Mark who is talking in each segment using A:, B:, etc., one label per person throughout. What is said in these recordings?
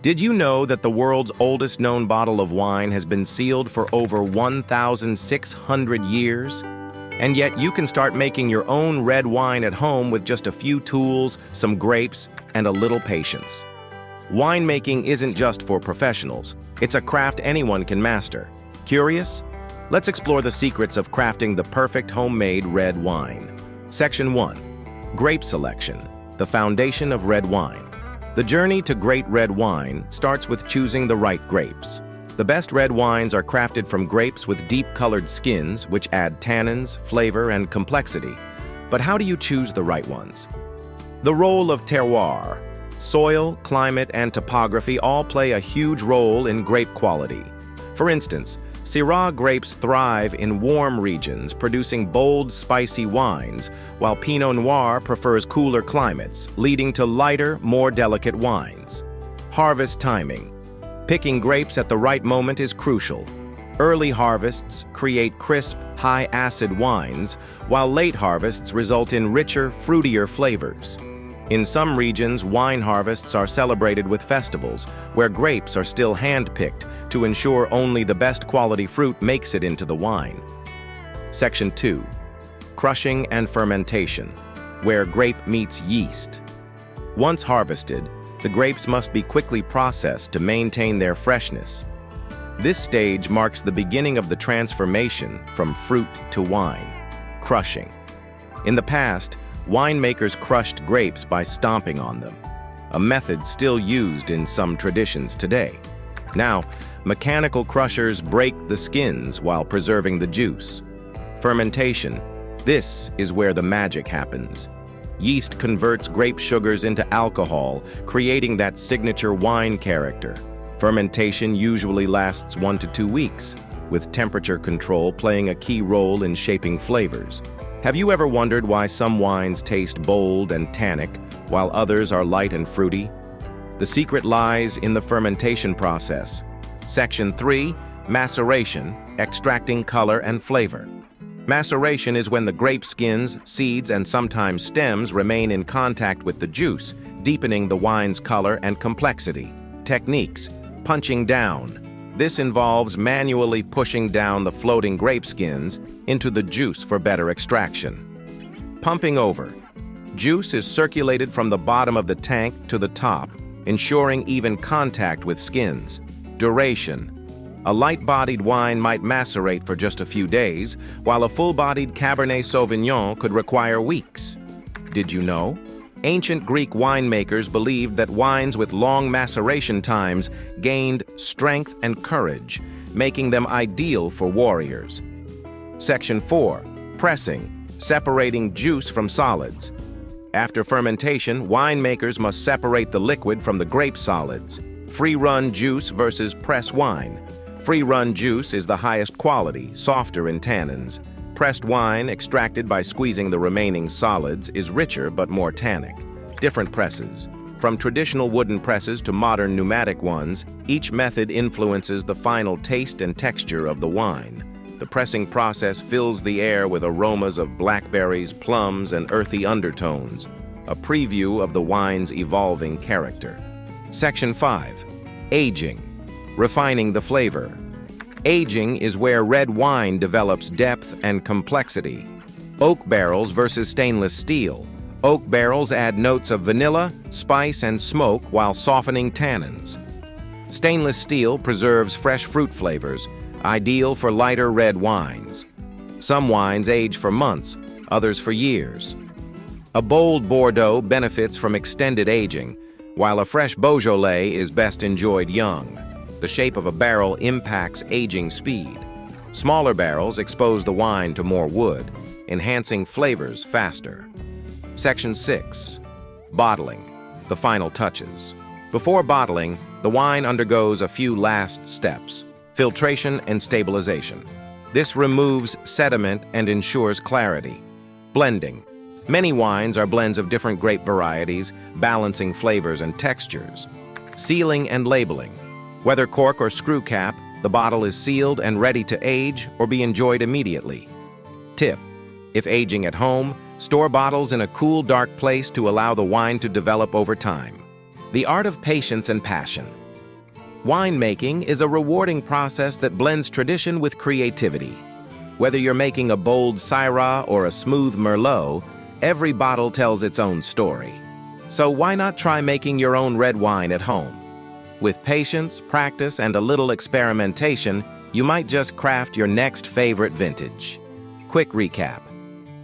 A: Did you know that the world's oldest known bottle of wine has been sealed for over 1,600 years? And yet you can start making your own red wine at home with just a few tools, some grapes, and a little patience. Winemaking isn't just for professionals. It's a craft anyone can master. Curious? Let's explore the secrets of crafting the perfect homemade red wine. Section 1. Grape Selection, the foundation of red wine. The journey to great red wine starts with choosing the right grapes. The best red wines are crafted from grapes with deep-colored skins, which add tannins, flavor, and complexity. But how do you choose the right ones? The role of terroir. Soil, climate, and topography all play a huge role in grape quality. For instance, Syrah grapes thrive in warm regions, producing bold, spicy wines, while Pinot Noir prefers cooler climates, leading to lighter, more delicate wines. Harvest timing. Picking grapes at the right moment is crucial. Early harvests create crisp, high-acid wines, while late harvests result in richer, fruitier flavors. In some regions, wine harvests are celebrated with festivals, where grapes are still hand-picked to ensure only the best quality fruit makes it into the wine. Section 2. Crushing and fermentation, where grape meets yeast. Once harvested, the grapes must be quickly processed to maintain their freshness. This stage marks the beginning of the transformation from fruit to wine, crushing. In the past, winemakers crushed grapes by stomping on them, a method still used in some traditions today. Now, mechanical crushers break the skins while preserving the juice. Fermentation. This is where the magic happens. Yeast converts grape sugars into alcohol, creating that signature wine character. Fermentation usually lasts 1 to 2 weeks, with temperature control playing a key role in shaping flavors. Have you ever wondered why some wines taste bold and tannic, while others are light and fruity? The secret lies in the fermentation process. Section 3. Maceration, extracting color and flavor. Maceration is when the grape skins, seeds, and sometimes stems remain in contact with the juice, deepening the wine's color and complexity. Techniques. Punching down. This involves manually pushing down the floating grape skins into the juice for better extraction. Pumping over. Juice is circulated from the bottom of the tank to the top, ensuring even contact with skins. Duration. A light-bodied wine might macerate for just a few days, while a full-bodied Cabernet Sauvignon could require weeks. Did you know? Ancient Greek winemakers believed that wines with long maceration times gained strength and courage, making them ideal for warriors. Section 4. Pressing, separating juice from solids. After fermentation, winemakers must separate the liquid from the grape solids. Free-run juice versus press wine. Free-run juice is the highest quality, softer in tannins. Pressed wine, extracted by squeezing the remaining solids, is richer but more tannic. Different presses. From traditional wooden presses to modern pneumatic ones, each method influences the final taste and texture of the wine. The pressing process fills the air with aromas of blackberries, plums, and earthy undertones, a preview of the wine's evolving character. Section 5. Aging, refining the flavor. Aging is where red wine develops depth and complexity. Oak barrels versus stainless steel. Oak barrels add notes of vanilla, spice, and smoke while softening tannins. Stainless steel preserves fresh fruit flavors, ideal for lighter red wines. Some wines age for months, others for years. A bold Bordeaux benefits from extended aging, while a fresh Beaujolais is best enjoyed young. The shape of a barrel impacts aging speed. Smaller barrels expose the wine to more wood, enhancing flavors faster. Section 6. Bottling, the final touches. Before bottling, the wine undergoes a few last steps: filtration and stabilization. This removes sediment and ensures clarity. Blending. Many wines are blends of different grape varieties, balancing flavors and textures. Sealing and labeling. Whether cork or screw cap, the bottle is sealed and ready to age or be enjoyed immediately. Tip: if aging at home, store bottles in a cool, dark place to allow the wine to develop over time. The art of patience and passion. Winemaking is a rewarding process that blends tradition with creativity. Whether you're making a bold Syrah or a smooth Merlot, every bottle tells its own story. So why not try making your own red wine at home? With patience, practice, and a little experimentation, you might just craft your next favorite vintage. Quick recap.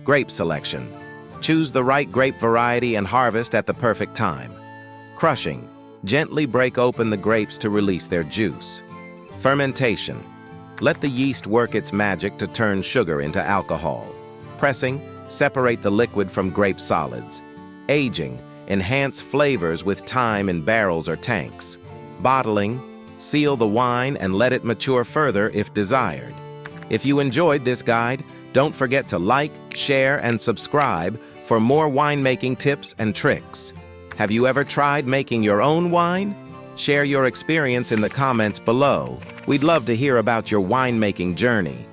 A: Grape selection. Choose the right grape variety and harvest at the perfect time. Crushing. Gently break open the grapes to release their juice. Fermentation. Let the yeast work its magic to turn sugar into alcohol. Pressing. Separate the liquid from grape solids. Aging. Enhance flavors with time in barrels or tanks. Bottling. Seal the wine and let it mature further if desired. If you enjoyed this guide, don't forget to like, share, and subscribe for more winemaking tips and tricks. Have you ever tried making your own wine? Share your experience in the comments below. We'd love to hear about your winemaking journey.